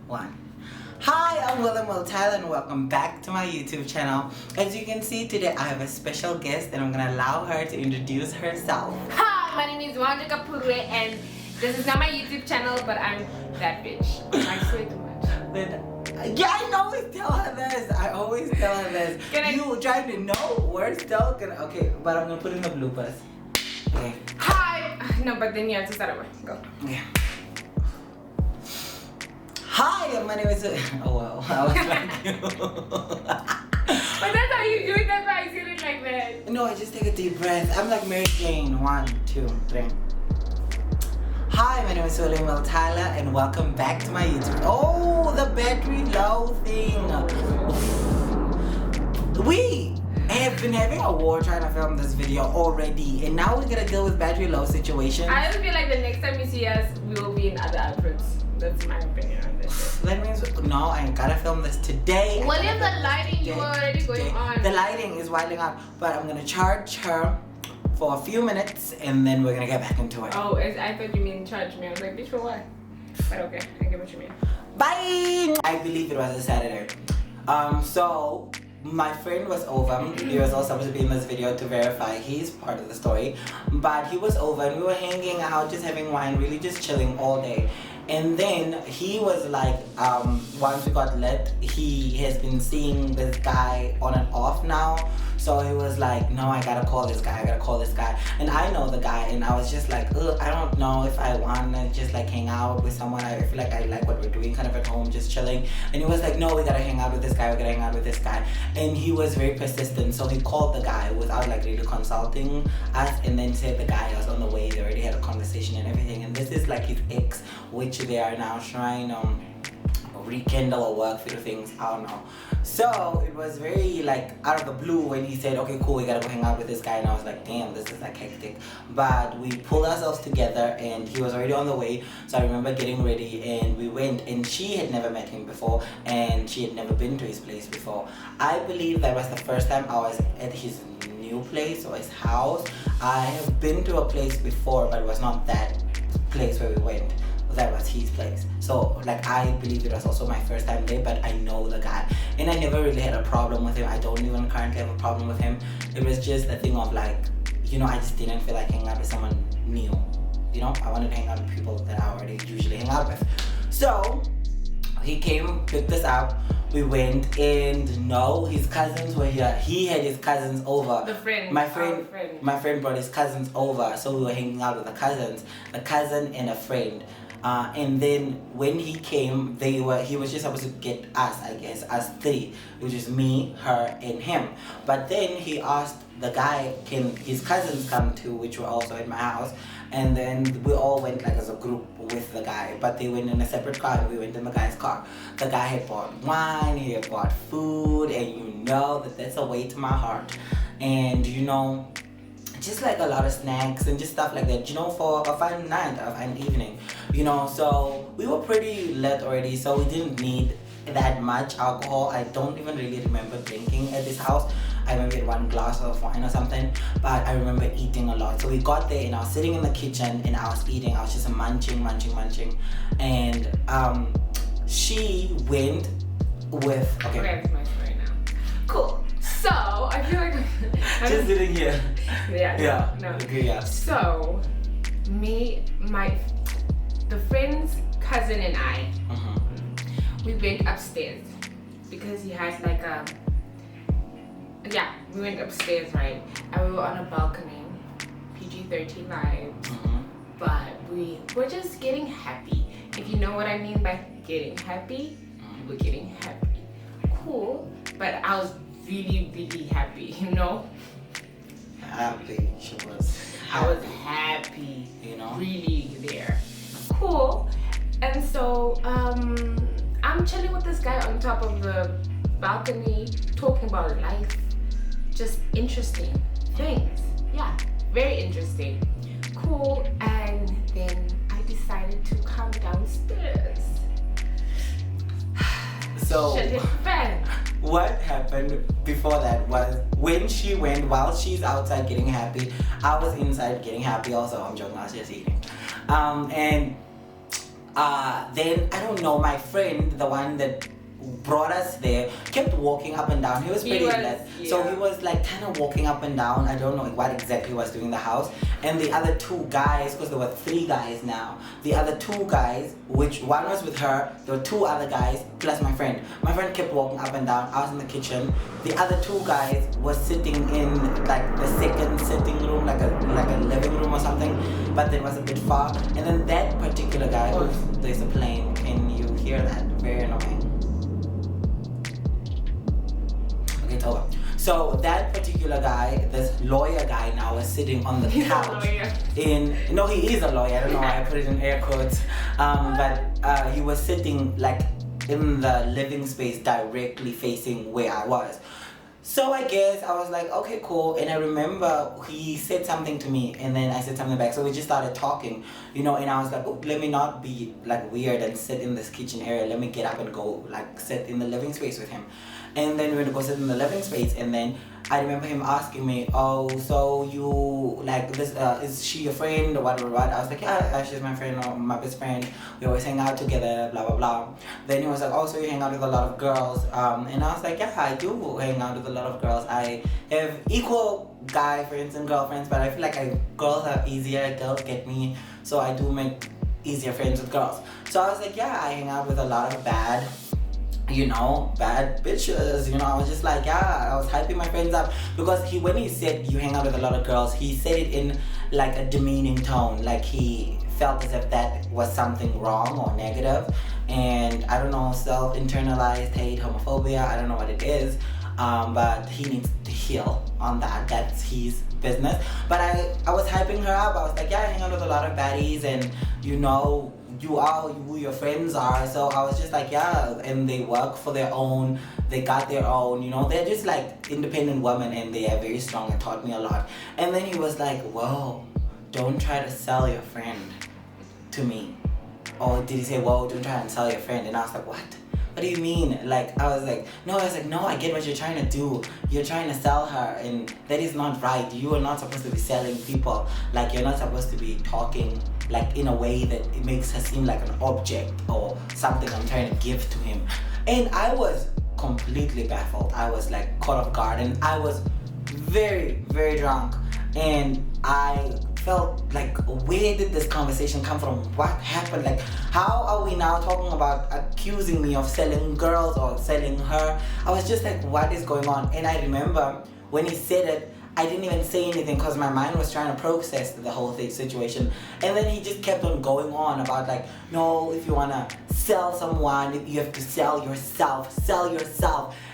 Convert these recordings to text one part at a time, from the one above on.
one. Hi, I'm Will Tyler and welcome back to my YouTube channel. As you can see today I have a special guest and I'm gonna allow her to introduce herself. Hi, my name is Wanja Kapurwe and this is not my YouTube channel, but I'm that bitch. I swear too much. Yeah, I always tell her this. I always tell her this. You trying to know? We're still gonna. Okay, but I'm gonna put in the bloopers. Okay. Hi. No, but then you have to start over. Go. Okay. Hi, my name is. Oh wow, I was like you. But that's how you do it. That's why I said it like that. No, I just take a deep breath. I'm like Mary Jane. 1, 2, 3. Hi, my name is Will Tyler and welcome back to my YouTube. Oh, the battery low thing. We have been having a war trying to film this video already, and now we're gonna deal with battery low situations. I feel like the next time you see us, we will be in other outfits. That's my opinion on this. That means no, I ain't gotta film this today. What if the lighting you were already going on? The lighting is winding up, but I'm gonna charge her for a few minutes and then we're gonna get back into it. Oh, I thought you mean charge me. I was like, bitch, for what? But okay, I get what you mean. Bye! I believe it was a Saturday. So my friend was over. He was also supposed to be in this video to verify he's part of the story. But he was over and we were hanging out, just having wine, really just chilling all day. And then he was like, once we got lit, he has been seeing this guy on and off now. So he was like, no, I gotta call this guy, And I know the guy, and I was just like, ugh, I don't know if I wanna just like hang out with someone. I feel like I like what we're doing kind of at home, just chilling. And he was like, no, we gotta hang out with this guy, And he was very persistent, so he called the guy without like really consulting us, and then said the guy was on the way. They already had a conversation and everything. And this is like his ex, which they are now trying rekindle or work through things, I don't know. So it was very like out of the blue when he said, okay, cool, we gotta go hang out with this guy. And I was like, damn, this is like hectic. But we pulled ourselves together and he was already on the way. So I remember getting ready and we went, and she had never met him before and she had never been to his place before. I believe that was the first time I was at his new place or his house. I have been to a place before, but it was not that place where we went. That was his place. So like I believe it was also my first time there, but I know the guy and I never really had a problem with him. I don't even currently have a problem with him. It was just a thing of like, you know, I just didn't feel like hanging out with someone new. You know, I wanted to hang out with people that I already usually hang out with. So he came, picked us up, we went, and no, his cousins were here. He had his cousins over. My friend brought his cousins over, so we were hanging out with the cousins, a cousin and a friend. And then when he came, he was just supposed to get us, I guess, us three, which is me, her, and him. But then he asked the guy, can his cousins come too, which were also at my house. And then we all went like as a group with the guy, but they went in a separate car and we went in the guy's car. The guy had bought wine, he had bought food, and you know that's a way to my heart. And you know, just like a lot of snacks and just stuff like that, you know, for a fun night, a fun evening, you know. So we were pretty lit already, so we didn't need that much alcohol. I don't even really remember drinking at this house. I remember one glass of wine or something, but I remember eating a lot. So we got there and I was sitting in the kitchen and I was eating. I was just munching. And she went with, okay. That's my story now. Cool. So I feel like just sitting here. Yeah. No. Okay, yeah. So the friend's cousin and I, we went upstairs because he has like we went upstairs, right? And we were on a balcony, PG-13 vibes, but we were just getting happy. If you know what I mean by getting happy, we were getting happy. Cool, but I was really, really happy, you know? Happy, she was. I was happy, you know? Really there. Cool. And so, I'm chilling with this guy on top of the balcony, talking about life. Just interesting things. Yeah, very interesting. Cool. And then I decided to come downstairs. So Shit hit the fan. What happened before that was when she went, while she's outside getting happy, I was inside getting happy also. I'm joking, I was just eating. And then I don't know, my friend, the one that brought us there, kept walking up and down. He was pretty late, so he was like kind of walking up and down. I don't know what exactly he was doing in the house. And the other two guys, because there were 3 guys now, the other 2 guys, which one was with her, there were 2 other guys plus my friend. My friend kept walking up and down. I was in the kitchen. The other 2 guys were sitting in like the second sitting room, like a living room or something, but it was a bit far. And then that particular guy, there's a plane. Can you hear that? Very annoying. Okay, it's over. So that particular guy, this lawyer guy now, is sitting on the couch. No, he is a lawyer. I don't know why I put it in air quotes. But he was sitting like in the living space directly facing where I was. So I guess I was like, okay, cool. And I remember he said something to me, and then I said something back. So we just started talking, you know, and I was like, oh, let me not be like weird and sit in this kitchen area. Let me get up and go like sit in the living space with him. And then we went to go sit in the living space, and then I remember him asking me, oh, so you like this, is she your friend or what? I was like, yeah, she's my friend or my best friend. We always hang out together, blah, blah, blah. Then he was like, oh, so you hang out with a lot of girls. And I was like, yeah, I do hang out with a lot of girls. I have equal guy friends and girlfriends, but I feel like girls are easier, girls get me. So I do make easier friends with girls. So I was like, yeah, I hang out with a lot of bad bitches, I was just like, yeah, I was hyping my friends up, because when he said you hang out with a lot of girls, he said it in like a demeaning tone, like he felt as if that was something wrong or negative, and I don't know, self-internalized hate, homophobia, I don't know what it is, but he needs to heal on that. That's his business. But I was hyping her up. I was like, yeah, I hang out with a lot of baddies, and you are who your friends are. So I was just like, yeah, and they work for their own, they got their own, they're just like independent women, and they are very strong and taught me a lot. And then he was like, whoa, don't try to sell your friend to me. Or did he say, whoa, don't try and sell your friend? And I was like, what do you mean? Like, I was like, no, I get what you're trying to do. You're trying to sell her, and that is not right. You are not supposed to be selling people. Like, you're not supposed to be talking like in a way that it makes her seem like an object or something I'm trying to give to him. And I was completely baffled. I was like caught off guard, and I was very, very drunk, and I felt like, where did this conversation come from? What happened? Like, how are we now talking about accusing me of selling girls or selling her? I was just like, what is going on? And I remember when he said it, I didn't even say anything because my mind was trying to process the whole situation. And then he just kept on going on about like, no, if you want to sell someone, you have to sell yourself.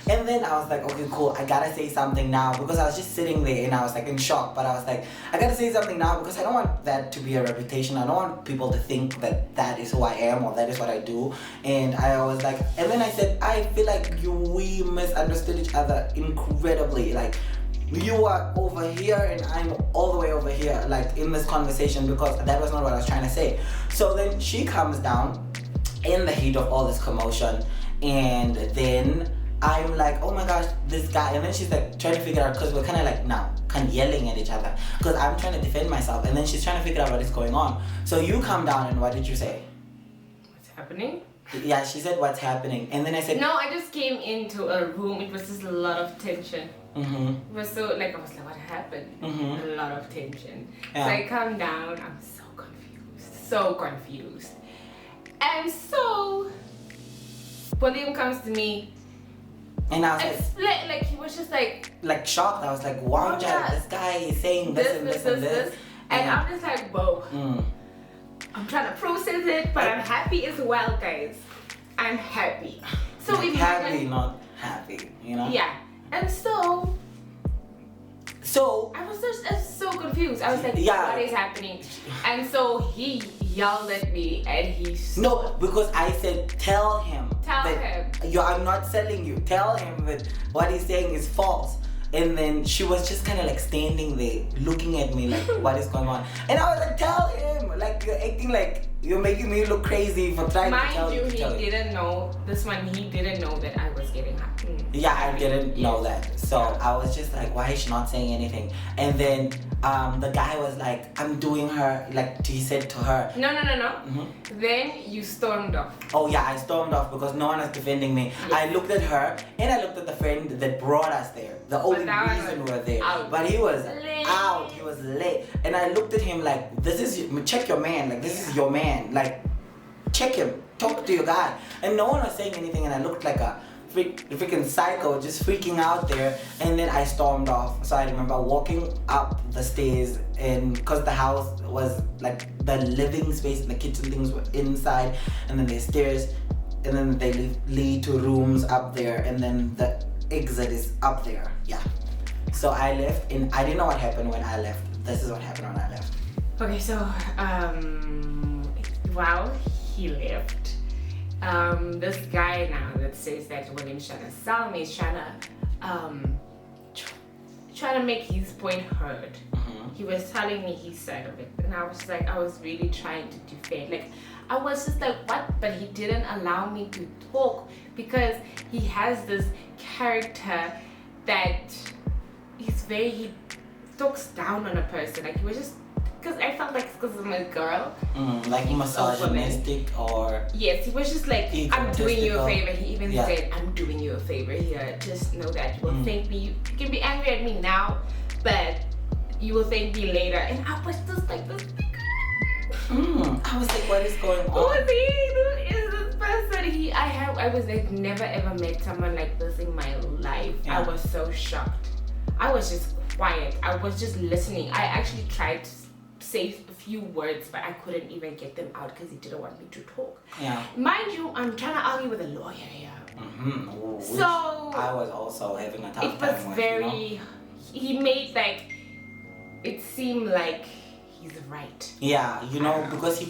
And then I was like, okay, cool, I gotta say something now, because I was just sitting there and I was like in shock, but I was like, I gotta say something now because I don't want that to be a reputation. I don't want people to think that that is who I am or that is what I do. And I was like, and then I said, I feel like we misunderstood each other incredibly. Like, you are over here and I'm all the way over here, like in this conversation, because that was not what I was trying to say. So then she comes down in the heat of all this commotion, and then I'm like, oh my gosh, this guy. And then she's like trying to figure out, because we're kind of like now kind of yelling at each other, because I'm trying to defend myself, and then she's trying to figure out what is going on. So you come down, and what did you say? What's happening? Yeah, she said, what's happening? And then I said, no, I just came into a room. It was just a lot of tension. Mm-hmm. It was so, like, I was like, what happened? Mm-hmm. A lot of tension. Yeah. So I come down, I'm so confused. And so William comes to me, and I was like he was just like shocked. I was like, wow, Jack, this guy is saying this and this. And I'm just like, whoa. I'm trying to process it, but I'm happy as well, guys. I'm happy. So like happy, not happy, Yeah. And so I was just so confused. I was like, what is happening? And so he yelled at me, and no, because I said, tell him. I'm not selling you. Tell him that what he's saying is false. And then she was just kind of like standing there looking at me like, what is going on? And I was like, tell him. Like, you're acting like you're making me look crazy for trying to tell Mind you. you, To tell he you. didn't know this one. He didn't know that I was getting high. Yeah, I didn't know Yes. that. So I was just like, why is she not saying anything? And then the guy was like, I'm doing her, like he said to her. No. Mhm. Then you stormed off. Oh yeah, I stormed off because no one was defending me. Yes. I looked at her and I looked at the friend that brought us there. The only that one reason was we were there. out. But he was Late. out. He was late. And I looked at him like, check your man. Like, this is your man. Like, check him. Talk to your guy. And no one was saying anything. And I looked like a freaking psycho, just freaking out there. And then I stormed off. So I remember walking up the stairs, and because the house was like the living space and the kitchen things were inside, and then there's stairs, and then they lead to rooms up there, and then the exit is up there. Yeah. So I left, and I didn't know what happened when I left. This is what happened when I left. Okay, so while he left, this guy now that says that William's trying to sell me is trying to make his point heard. He was telling me his side of it, and I was like, I was really trying to defend. Like, I was just like, what? But he didn't allow me to talk because he has this character that he talks down on a person. Like, he was just, because I felt like because I'm a girl. Like misogynistic or... Yes, he was just like, I'm doing you a favor. He even Yeah. said, I'm doing you a favor here. Just know that you will thank me. You can be angry at me now, but you will thank me later. And I was just like, this I was like, what is going who on? is he? Who is this person? I was like, never ever met someone like this in my life. Yeah. I was so shocked. I was just quiet. I was just listening. I actually tried to say a few words, but I couldn't even get them out because he didn't want me to talk. Yeah. Mind you, I'm trying to argue with a lawyer here. Which So I was also having a tough it time was with, very. He made like it seem like he's right. Yeah, because he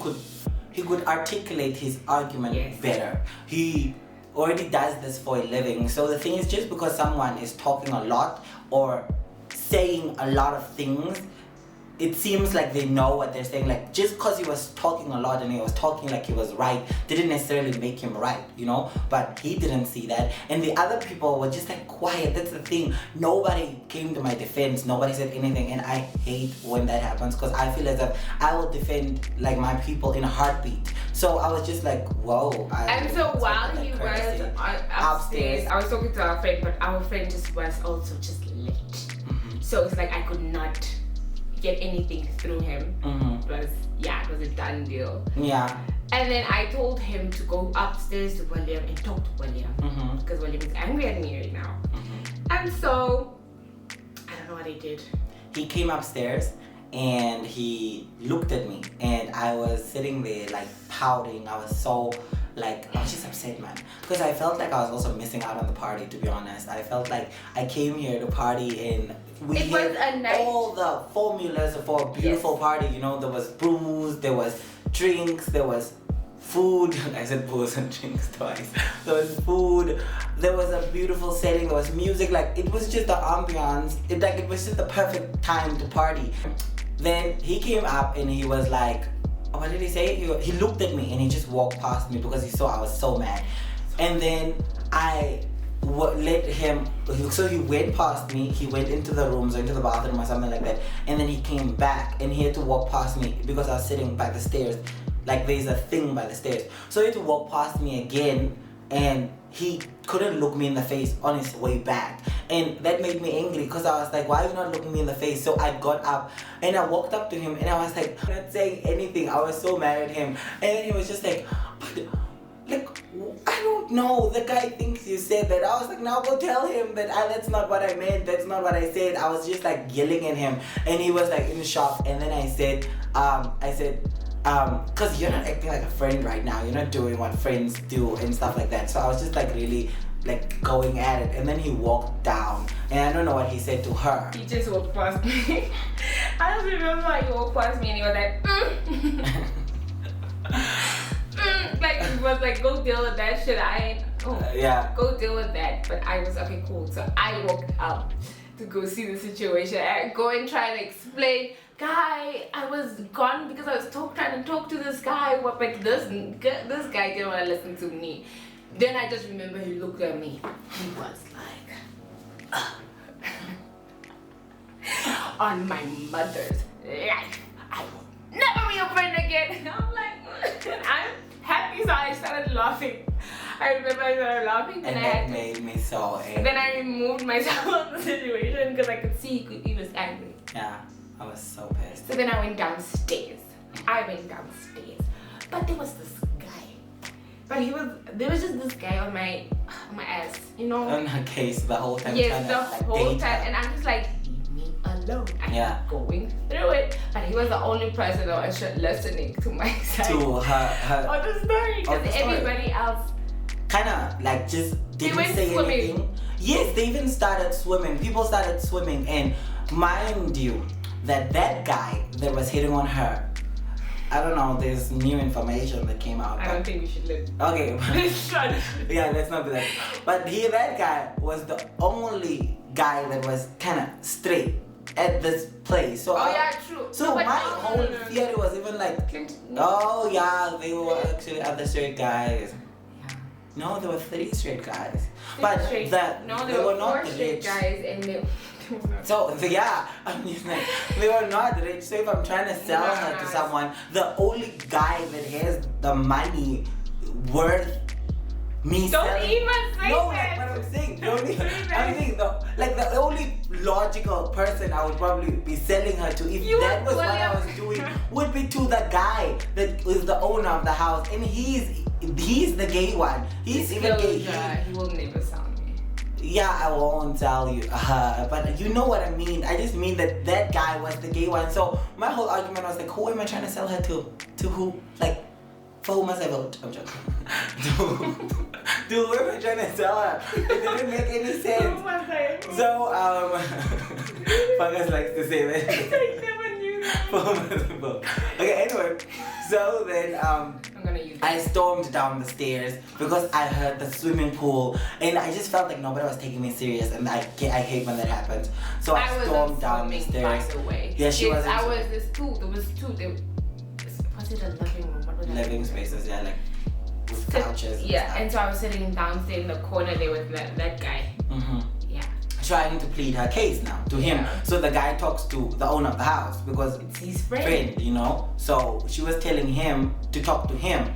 could articulate his argument Yes. better. He already does this for a living. So the thing is, just because someone is talking a lot or saying a lot of things, it seems like they know what they're saying. Like, just because he was talking a lot and he was talking like he was right didn't necessarily make him right, but he didn't see that. And the other people were just like quiet. That's the thing. Nobody came to my defense. Nobody said anything, and I hate when that happens because I feel as if I will defend like my people in a heartbeat. So I was just like, whoa. And so while he was upstairs, I was talking to our friend, but our friend just was also just late. So it's like I could not get anything through him. It was a done deal. Yeah. And then I told him to go upstairs to William and talk to William because William is angry at me right now. And so I don't know what he did. He came upstairs and he looked at me, and I was sitting there like pouting. I was just upset, man, because I felt like I was also missing out on the party, to be honest. I felt like I came here to party and we It was had a nice- all the formulas for a beautiful party. There was booze, there was drinks, there was food. I said booze and drinks twice. There was food, there was a beautiful setting, there was music. Like, it was just the ambiance. It was just the perfect time to party. Then he came up and he was like, what did he say? He looked at me and he just walked past me because he saw I was so mad. And then I let him, so he went past me, he went into the rooms or into the bathroom or something like that, and then he came back and he had to walk past me because I was sitting by the stairs. Like, there's a thing by the stairs. So he had to walk past me again, and he couldn't look me in the face on his way back. And that made me angry because I was like, why are you not looking me in the face? So I got up and I walked up to him and I was like, I'm not saying anything. I was so mad at him. And then he was just like, I don't know. The guy thinks you said that. I was like, now go tell him that that's not what I meant. That's not what I said. I was just like yelling at him. And he was like in shock. And then I said, because you're not acting like a friend right now. You're not doing what friends do and stuff like that. So I was just like really like going at it. And then he walked down. And I don't know what he said to her. He just walked past me. I just remember he walked past me and he was like, like, he was like, go deal with that shit. Yeah. Go deal with that. But I was, okay, cool. So I walked up to go see the situation and go and try to explain. guy, I was gone because I was trying to talk to this guy, but this guy didn't want to listen to me. Then I just remember he looked at me. He was like, on my mother's life, I will never be your friend again. And I'm like, I'm happy, so I started laughing. I remember I started laughing, and that made me so angry. Then I removed myself from the situation because I could see he was angry. Yeah, I was so pissed. So then I went downstairs. But there was this guy. But there was just this guy on my ass, you know. On her case the whole time. Yes, the whole time, and I'm just like, leave me alone. I'm going through it. But he was the only person that was listening to my side. To her on the story, because everybody else kind of like just didn't say swimming. anything. Yes, they even started swimming. People started swimming, and mind you, that guy that was hitting on her, I don't know, there's new information that came out. I don't think we should live. Okay. Yeah, let's not do that. But that guy was the only guy that was kind of straight at this place. So true. So my whole theory was even like, oh yeah, they were actually other straight guys. No, there were 3 straight guys. But they were not 4 straight guys, and they so yeah, I'm just like, they were not rich. So if I'm trying to sell her to someone, the only guy that has the money worth me don't selling. Even say No, that. like what I'm saying. I'm saying the only logical person I would probably be selling her to, if that was what I was doing, would be to the guy that is the owner of the house, and he's the gay one. He's even gay. He will never sell me. Yeah, I won't tell you, but you know what I mean. I just mean that guy was the gay one. So my whole argument was like, who am I trying to sell her to? To who? Like, for who must I vote? I'm joking. To who am I trying to sell her? It didn't make any sense. So, Fungus likes to say that. I never knew that. Okay, anyway, so then I'm gonna use I stormed down the stairs because I heard the swimming pool, and I just felt like nobody was taking me serious, and I hate when that happens. So I stormed down the stairs. By the way. Yeah, she was. There was 2. Was it a living room? What was that? Living spaces, yeah, like with couches. Yeah, and so I was sitting downstairs in the corner there with that guy. Mm-hmm. Yeah. Trying to plead her case now to him. So the guy talks to the owner of the house because it's his friend, you know. So she was telling him to talk to him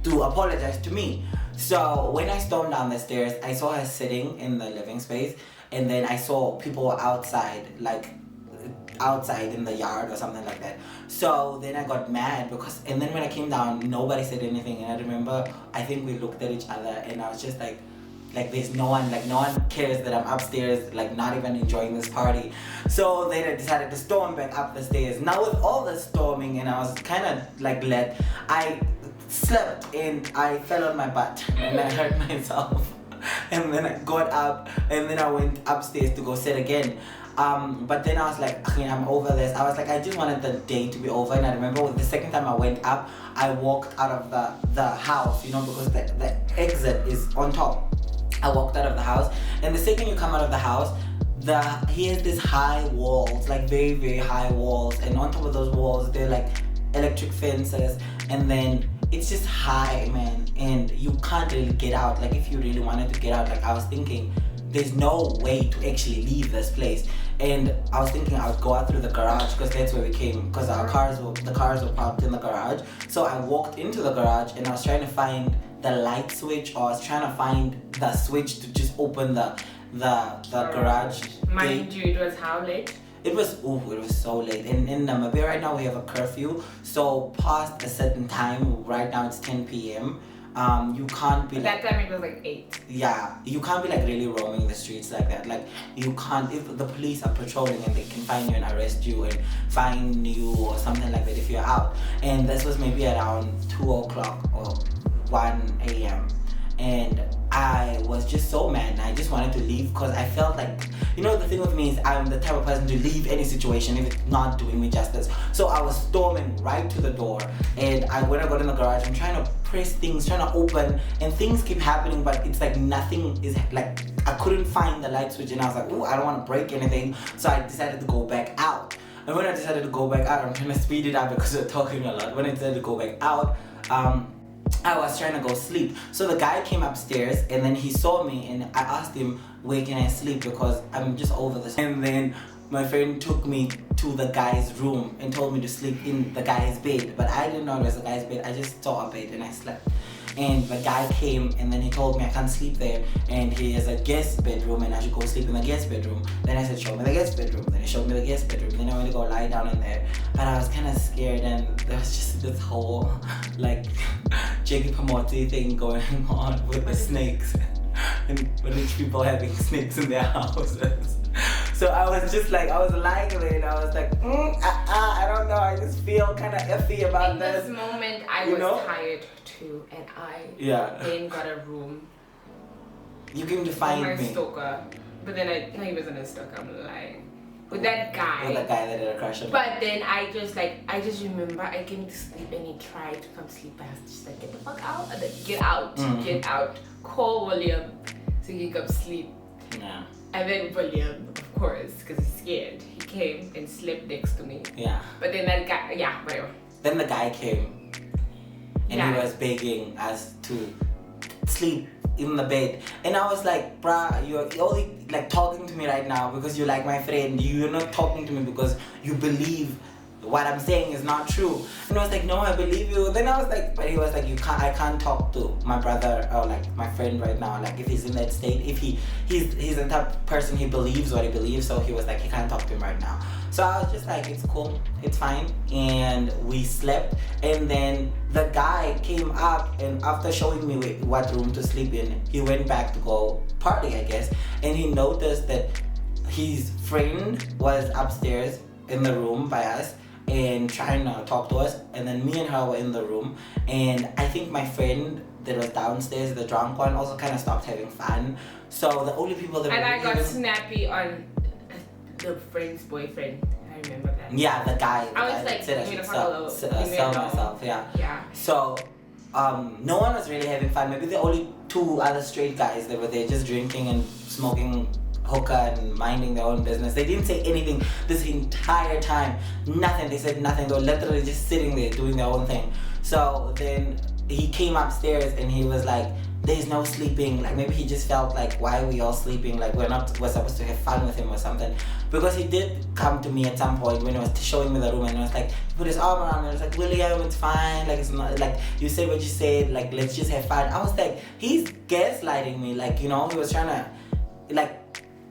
to apologize to me. So when I stormed down the stairs, I saw her sitting in the living space, and then I saw people outside, like outside in the yard or something like that. So then I got mad and then when I came down, nobody said anything, and I remember I think we looked at each other, and I was just like there's no one cares that I'm upstairs, like not even enjoying this party. So then I decided to storm back up the stairs. Now with all the storming, and I was kind of like I slipped and I fell on my butt and I hurt myself. And then I got up, and then I went upstairs to go sit again. But then I was like, okay, I'm over this. I was like, I just wanted the day to be over. And I remember the second time I went up, I walked out of the house, you know, because the exit is on top. I walked out of the house, and the second you come out of the house, he has these high walls, like very, very high walls, and on top of those walls, they're like electric fences, and then it's just high, man, and you can't really get out. Like if you really wanted to get out, like I was thinking, there's no way to actually leave this place. And I was thinking I would go out through the garage because that's where we came, because the cars were parked in the garage. So I walked into the garage, and I was trying to find the light switch, or I was trying to find the switch to just open the garage Mind you, it was how late? It was so late. In Namibia right now we have a curfew, so past a certain time, right now it's 10 p.m. You can't be that time it was like 8. Yeah, you can't be like really roaming the streets like that. Like you can't, if the police are patrolling and they can find you and arrest you and fine you or something like that if you're out. And this was maybe around 2 o'clock or 1 a.m. and I was just so mad, and I just wanted to leave because I felt like, you know, the thing with me is I'm the type of person to leave any situation if it's not doing me justice. So I was storming right to the door, and when I got in the garage, I'm trying to press things, trying to open, and things keep happening, but it's like nothing is, like I couldn't find the light switch, and I was like, oh, I don't want to break anything, so I decided to go back out. And when I decided to go back out, I'm trying to speed it up because we're talking a lot. When I decided to go back out, I was trying to go sleep. So the guy came upstairs and then he saw me and I asked him, where can I sleep? Because I'm just over this. And then my friend took me to the guy's room and told me to sleep in the guy's bed. But I didn't know it was the guy's bed. I just saw a bed and I slept. And the guy came and then he told me I can't sleep there and he has a guest bedroom and I should go sleep in the guest bedroom. Then I said, show me the guest bedroom. Then he showed me the guest bedroom. Then I went to go lie down in there. But I was kind of scared and there was just this whole like Jiggy Pamoti thing going on with the snakes and rich people having snakes in their houses. So I was just like, I was lying there and I was like, I don't know, I just feel kind of iffy about in this. this moment, I was tired too, and I then got a room. You came to find my me. stalker, but then he wasn't a stalker. I'm lying. With that guy. With that guy that had a crush on me. But then I just remember I came to sleep and he tried to come sleep. I was just like, get the fuck out, and then get out, call William so he could come sleep. Yeah. And then William, of course, because he's scared, he came and slept next to me. Yeah. But then that guy, whatever. Then the guy came and he was begging us to sleep in the bed. And I was like, bruh, you're only like talking to me right now because you're like my friend. You're not talking to me because you believe what I'm saying is not true. And I was like, no, I believe you. Then I was like, but he was like, I can't talk to my brother or like my friend right now. Like if he's in that state, if he's the type of person, he believes what he believes. So he was like, he can't talk to him right now. So I was just like, it's cool, it's fine. And we slept. And then the guy came up and after showing me what room to sleep in, he went back to go party, I guess. And he noticed that his friend was upstairs in the room by us and trying to talk to us, and then me and her were in the room, and I think my friend that was downstairs, the drunk one, also kind of stopped having fun. So the only people that I got snappy on the friend's boyfriend. I remember that. Yeah, the guy. I was like, said I should sell myself. Yeah. So no one was really having fun. Maybe the only two other straight guys that were there just drinking and smoking hookah and minding their own business. They didn't say anything this entire time. Nothing. They said nothing. They were literally just sitting there doing their own thing. So then he came upstairs and he was like, there's no sleeping. Like maybe he just felt like, why are we all sleeping? Like we're supposed to have fun with him or something. Because he did come to me at some point when he was showing me the room and he was like, he put his arm around me and was like, William, it's fine. Like it's not like you said what you said. Like let's just have fun. I was like, he's gaslighting me. Like, you know, he was trying to like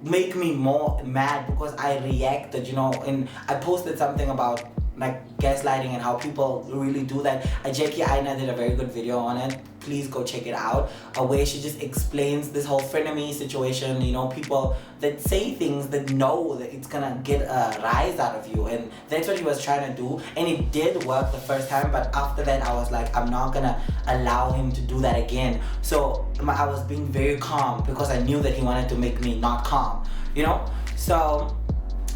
make me more mad because I reacted, you know, and I posted something about like gaslighting and how people really do that. Jackie Aina did a very good video on it. Please go check it out. Where she just explains this whole frenemy situation, you know, people that say things that know that it's gonna get a rise out of you, and that's what he was trying to do, and it did work the first time, but after that I was like, I'm not gonna allow him to do that again. So I was being very calm because I knew that he wanted to make me not calm, you know. So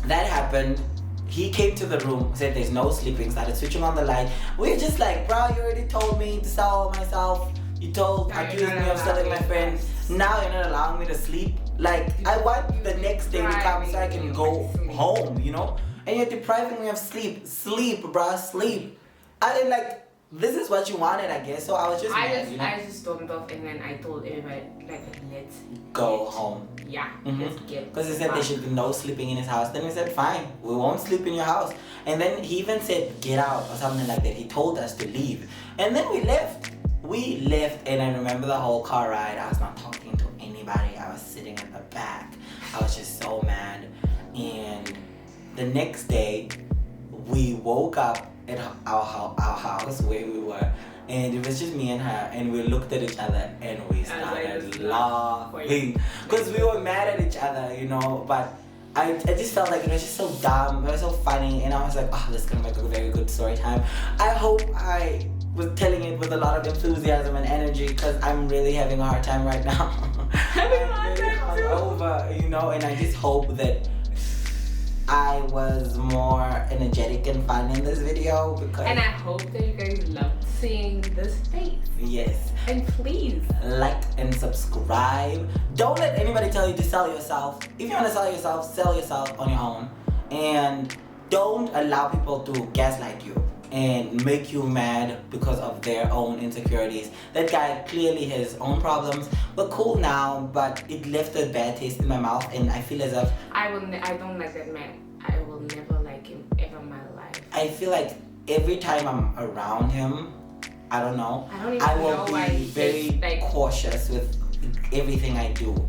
that happened. He came to the room, said there's no sleeping, started switching on the light. We're just like, bro, you already told me to sell myself. You accused me of selling my friend. Now you're not allowing me to sleep. Like, I want the next day to come so I can go home, you know? And you're depriving me of sleep. Sleep, bro, sleep. I mean, like, this is what you wanted, I guess. So I was just mad, you know? I just stormed off and then I told everybody, like, let's go home. Yeah, let's get. Because he said there should be no sleeping in his house. Then we said, fine, we won't sleep in your house. And then he even said, get out or something like that. He told us to leave. And then we left. We left, and I remember the whole car ride. I was not talking to anybody. I was sitting at the back. I was just so mad. And the next day, we woke up at our house where we were, and it was just me and her, and we looked at each other and we started laughing because we were mad at each other, you know. But I just felt like it was just so dumb, it was so funny, and I was like, oh, this is gonna make a very good story time. I hope I was telling it with a lot of enthusiasm and energy because I'm really having a hard time right now. Having a hard time too. Over, you know, and I just hope that I was more energetic and fun in this video because. And I hope that you guys loved seeing this face. Yes. And please like and subscribe. Don't let anybody tell you to sell yourself. If you want to sell yourself on your own. And don't allow people to gaslight you and make you mad because of their own insecurities. That guy clearly has his own problems. We're cool now, but it left a bad taste in my mouth, and I feel as if I don't like that man. I will never like him ever in my life. I feel like every time I'm around him, I don't know, I don't even I will know why be he very says, like, cautious with everything I do.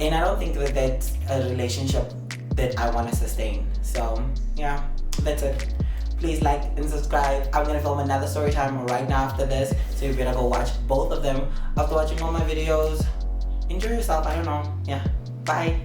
And I don't think that that's a relationship that I want to sustain. So yeah, that's it. Please like and subscribe. I'm gonna film another story time right now after this, so you better go watch both of them after watching all my videos. Enjoy yourself. I don't know. Yeah. Bye.